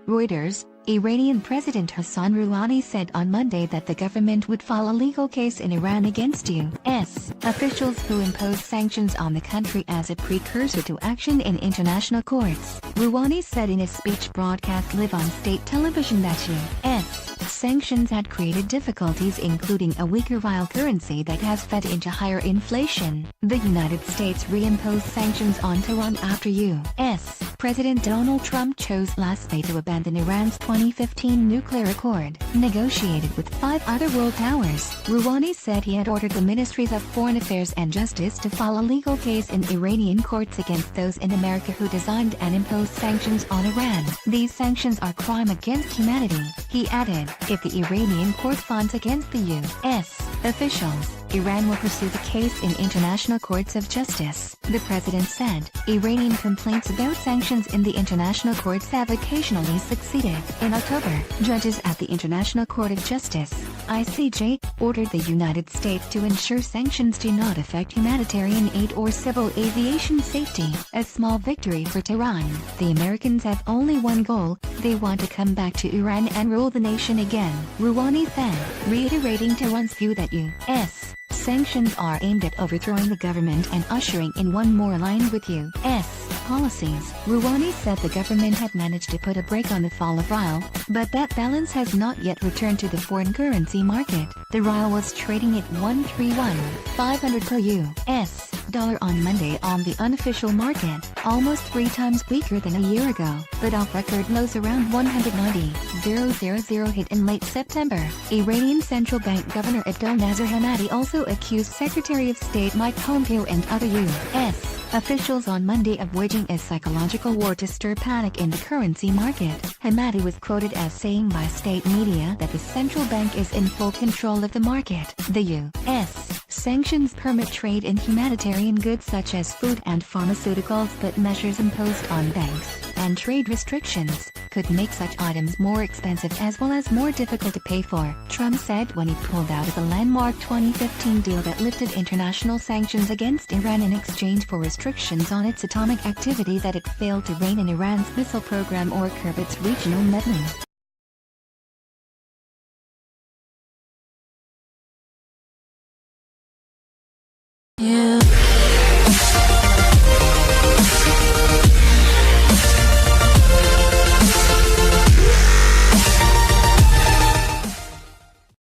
Reuters. Iranian President Hassan Rouhani said on Monday that the government would file a legal case in Iran against U.S. officials who imposed sanctions on the country as a precursor to action in international courts. Rouhani said in a speech broadcast live on state television that U.S. sanctions had created difficulties, including a weaker rial currency that has fed into higher inflation. The United States reimposed sanctions on Tehran after U.S. President Donald Trump chose last May to abandon Iran's 2015 nuclear accord, negotiated with 5 other world powers. Rouhani said he had ordered the Ministries of Foreign Affairs and Justice to file a legal case in Iranian courts against those in America who designed and imposed sanctions on Iran. These sanctions are crime against humanity, he added. If the Iranian court finds against the U.S. officials, Iran will pursue the case in international courts of justice, the president said. Iranian complaints about sanctions in the international courts have occasionally succeeded. In October, judges at the International Court of Justice, ICJ, ordered the United States to ensure sanctions do not affect humanitarian aid or civil aviation safety, a small victory for Tehran. The Americans have only one goal: they want to come back to Iran and rule the nation again, Rouhani said, reiterating Tehran's view that U.S. sanctions are aimed at overthrowing the government and ushering in one more aligned with U.S. policies. Rouhani said the government had managed to put a brake on the fall of rial, but that balance has not yet returned to the foreign currency market. The rial was trading at 131,500 per U.S. dollar on Monday on the unofficial market, almost 3 times weaker than a year ago, but off record lows around 190,000 hit in late September. Iranian Central Bank Governor Abdel Nasser Hamadi also accused Secretary of State Mike Pompeo and other U.S. officials on Monday of waging a psychological war to stir panic in the currency market. Hamadi was quoted as saying by state media that the central bank is in full control of the market. The U.S. sanctions permit trade in humanitarian goods such as food and pharmaceuticals, but measures imposed on banks and trade restrictions could make such items more expensive as well as more difficult to pay for, Trump said when he pulled out of the landmark 2015 deal that lifted international sanctions against Iran in exchange for restrictions on its atomic activity that it failed to rein in Iran's missile program or curb its regional meddling.